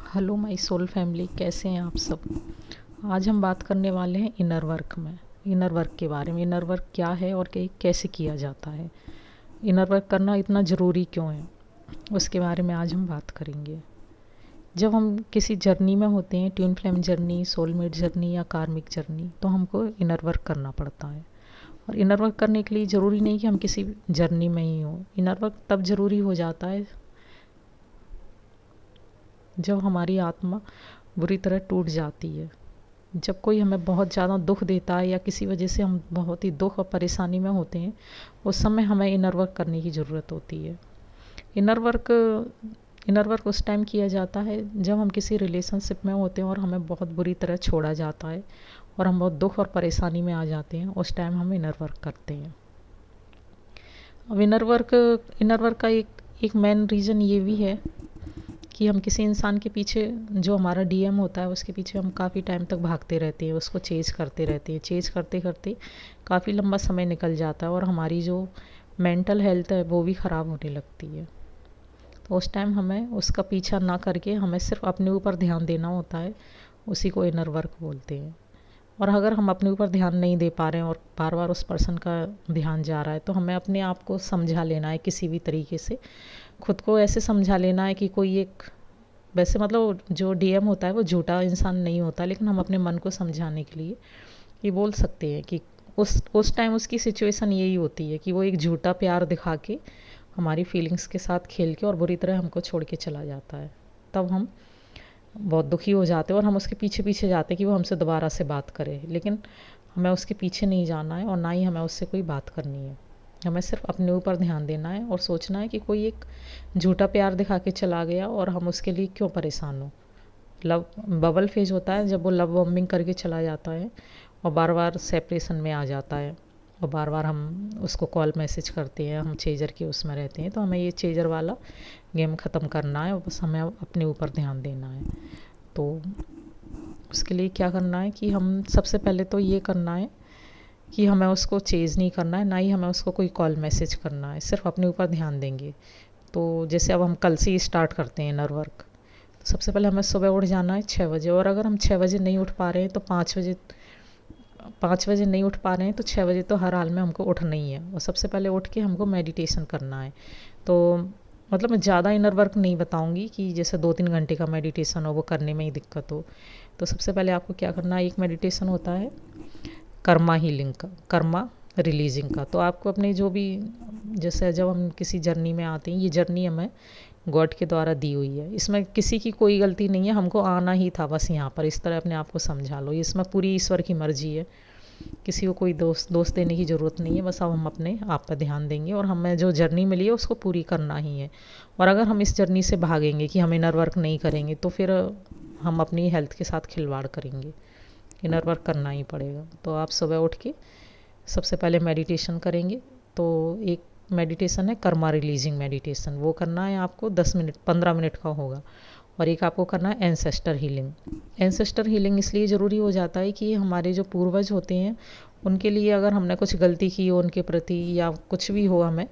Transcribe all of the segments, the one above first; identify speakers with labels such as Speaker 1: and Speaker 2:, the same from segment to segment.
Speaker 1: Hello my soul family, कैसे हैं आप सब। आज हम बात करने वाले हैं इनर वर्क के बारे में। इनर वर्क क्या है और कैसे किया जाता है, इनर वर्क करना इतना ज़रूरी क्यों है, उसके बारे में आज हम बात करेंगे। जब हम किसी जर्नी में होते हैं, twin flame journey, soulmate journey या कार्मिक जर्नी, तो हमको इनर वर्क करना पड़ता है। और इनर वर्क करने के लिए ज़रूरी नहीं कि हम किसी जर्नी में ही हों। इनर वर्क तब ज़रूरी हो जाता है जब हमारी आत्मा बुरी तरह टूट जाती है। जब कोई हमें बहुत ज़्यादा दुख देता है या किसी वजह से हम बहुत ही दुख और परेशानी में होते हैं, उस समय हमें इनर वर्क करने की ज़रूरत होती है। इनर वर्क इनर वर्क उस टाइम किया जाता है जब हम किसी रिलेशनशिप में होते हैं और हमें बहुत बुरी तरह छोड़ा जाता है और हम बहुत दुख और परेशानी में आ जाते हैं। उस टाइम हम इनर वर्क करते हैं। अब इनर वर्क का एक मेन रीज़न ये भी है कि हम किसी इंसान के पीछे, जो हमारा डीएम होता है, उसके पीछे हम काफ़ी टाइम तक भागते रहते हैं, उसको चेज़ करते रहते हैं। चेज़ करते करते काफ़ी लंबा समय निकल जाता है और हमारी जो मेंटल हेल्थ है वो भी ख़राब होने लगती है। तो उस टाइम हमें उसका पीछा ना करके हमें सिर्फ अपने ऊपर ध्यान देना होता है। उसी को इनर वर्क बोलते हैं। और अगर हम अपने ऊपर ध्यान नहीं दे पा रहे हैं और बार बार उस पर्सन का ध्यान जा रहा है, तो हमें अपने आप को समझा लेना है किसी भी तरीके से। खुद को ऐसे समझा लेना है कि कोई एक, वैसे मतलब जो डीएम होता है वो झूठा इंसान नहीं होता, लेकिन हम अपने मन को समझाने के लिए ये बोल सकते हैं कि उस टाइम उसकी सिचुएशन यही होती है कि वो एक झूठा प्यार दिखा के हमारी फीलिंग्स के साथ खेल के और बुरी तरह हमको छोड़ के चला जाता है। तब हम बहुत दुखी हो जाते हैं और हम उसके पीछे पीछे जाते हैं कि वो हमसे दोबारा से बात करे, लेकिन हमें उसके पीछे नहीं जाना है और ना ही हमें उससे कोई बात करनी है। हमें सिर्फ अपने ऊपर ध्यान देना है और सोचना है कि कोई एक झूठा प्यार दिखा के चला गया और हम उसके लिए क्यों परेशान हो। लव बबल फेज होता है जब वो लव बॉम्बिंग करके चला जाता है और बार बार सेपरेशन में आ जाता है और बार बार हम उसको कॉल मैसेज करते हैं, हम चेजर के उसमें रहते हैं। तो हमें ये चेजर वाला गेम ख़त्म करना है और बस हमें अपने ऊपर ध्यान देना है। तो उसके लिए क्या करना है कि हम सबसे पहले तो ये करना है कि हमें उसको चेज़ नहीं करना है, ना ही हमें उसको कोई कॉल मैसेज करना है, सिर्फ अपने ऊपर ध्यान देंगे। तो जैसे अब हम कल से ही स्टार्ट करते हैं इनर वर्क। तो सबसे पहले हमें सुबह उठ जाना है 6 बजे, और अगर हम 6 बजे नहीं उठ पा रहे हैं तो 5 बजे, 5 बजे नहीं उठ पा रहे हैं तो 6 बजे तो हर हाल में हमको उठना ही है। और सबसे पहले उठ के हमको मेडिटेशन करना है। तो मतलब मैं ज़्यादा इनर वर्क नहीं बताऊंगी कि जैसे 2-3 घंटे का मेडिटेशन हो, वो करने में ही दिक्कत हो। तो सबसे पहले आपको क्या करना है, एक मेडिटेशन होता है कर्मा हीलिंग का, कर्मा रिलीजिंग का। तो आपको अपने जो भी, जैसे जब हम किसी जर्नी में आते हैं, ये जर्नी हमें गॉड के द्वारा दी हुई है, इसमें किसी की कोई गलती नहीं है, हमको आना ही था बस यहाँ पर। इस तरह अपने आप को समझा लो, इसमें पूरी ईश्वर की मर्जी है, किसी को कोई दोस्त देने की ज़रूरत नहीं है। बस अब हम अपने आप पर ध्यान देंगे और हमें जो जर्नी मिली है उसको पूरी करना ही है। और अगर हम इस जर्नी से भागेंगे कि हम इनर वर्क नहीं करेंगे, तो फिर हम अपनी हेल्थ के साथ खिलवाड़ करेंगे। इनर वर्क करना ही पड़ेगा। तो आप सुबह उठ के सबसे पहले मेडिटेशन करेंगे। तो एक मेडिटेशन है कर्मा रिलीजिंग मेडिटेशन, वो करना है आपको 10 मिनट 15 मिनट का होगा। और एक आपको करना है एंसेस्टर हीलिंग। एंसेस्टर हीलिंग इसलिए ज़रूरी हो जाता है कि हमारे जो पूर्वज होते हैं उनके लिए, अगर हमने कुछ गलती की हो उनके प्रति या कुछ भी हो हमें,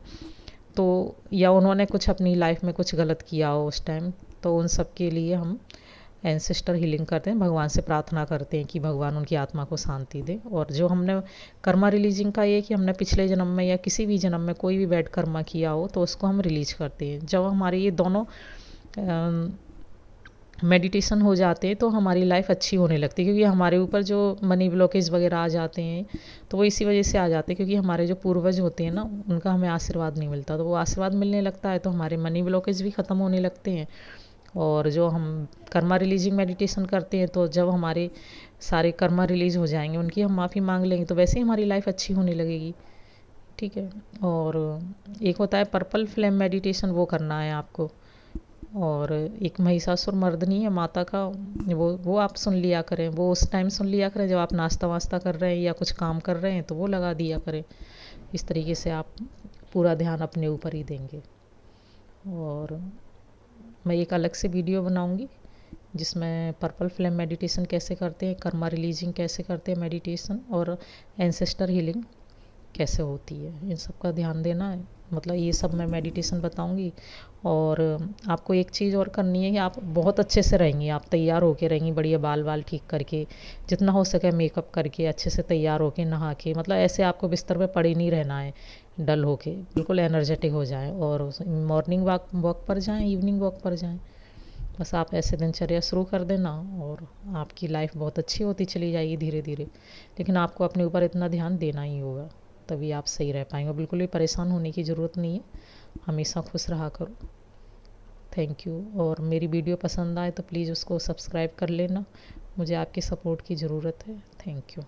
Speaker 1: तो या उन्होंने कुछ अपनी लाइफ में कुछ गलत किया हो उस टाइम, तो उन सब के लिए हम एंसेस्टर हीलिंग करते हैं, भगवान से प्रार्थना करते हैं कि भगवान उनकी आत्मा को शांति दे। और जो हमने कर्मा रिलीजिंग का ये कि हमने पिछले जन्म में या किसी भी जन्म में कोई भी बैड कर्मा किया हो, तो उसको हम रिलीज करते हैं। जब हमारे ये दोनों मेडिटेशन हो जाते हैं तो हमारी लाइफ अच्छी होने लगती है, क्योंकि हमारे ऊपर जो मनी ब्लॉकेज वगैरह आ जाते हैं तो वो इसी वजह से आ जाते हैं, क्योंकि हमारे जो पूर्वज होते हैं ना, उनका हमें आशीर्वाद नहीं मिलता। तो वो आशीर्वाद मिलने लगता है तो हमारे मनी ब्लॉकेज भी ख़त्म होने लगते हैं। और जो हम कर्मा रिलीजिंग मेडिटेशन करते हैं, तो जब हमारे सारे कर्मा रिलीज़ हो जाएंगे, उनकी हम माफ़ी मांग लेंगे, तो वैसे ही हमारी लाइफ अच्छी होने लगेगी। ठीक है। और एक होता है पर्पल फ्लेम मेडिटेशन, वो करना है आपको। और एक महिषासुर मर्दनी है माता का, वो आप सुन लिया करें। वो उस टाइम सुन लिया करें जब आप नाश्ता वास्ता कर रहे हैं या कुछ काम कर रहे हैं, तो वो लगा दिया करें। इस तरीके से आप पूरा ध्यान अपने ऊपर ही देंगे। और मैं एक अलग से वीडियो बनाऊंगी जिसमें पर्पल फ्लेम मेडिटेशन कैसे करते हैं, कर्मा रिलीजिंग कैसे करते हैं मेडिटेशन, और एंसेस्टर हीलिंग कैसे होती है, इन सब का ध्यान देना है। मतलब ये सब मैं मेडिटेशन बताऊंगी। और आपको एक चीज़ और करनी है कि आप बहुत अच्छे से रहेंगी, आप तैयार होके रहेंगी, बढ़िया बाल वाल ठीक करके, जितना हो सके मेकअप करके अच्छे से तैयार होके नहा के, मतलब ऐसे आपको बिस्तर पे पड़े नहीं रहना है डल होके, बिल्कुल एनर्जेटिक हो जाएं। और मॉर्निंग वॉक वॉक पर जाएं, इवनिंग वॉक पर जाएं। बस आप ऐसे दिनचर्या शुरू कर देना और आपकी लाइफ बहुत अच्छी होती चली जाएगी धीरे धीरे। लेकिन आपको अपने ऊपर इतना ध्यान देना ही होगा, तभी आप सही रह पाएंगे। बिल्कुल भी परेशान होने की ज़रूरत नहीं है, हमेशा खुश रहा करो। Thank you. और मेरी वीडियो पसंद आए तो प्लीज़ उसको सब्सक्राइब कर लेना, मुझे आपकी सपोर्ट की ज़रूरत है। Thank you.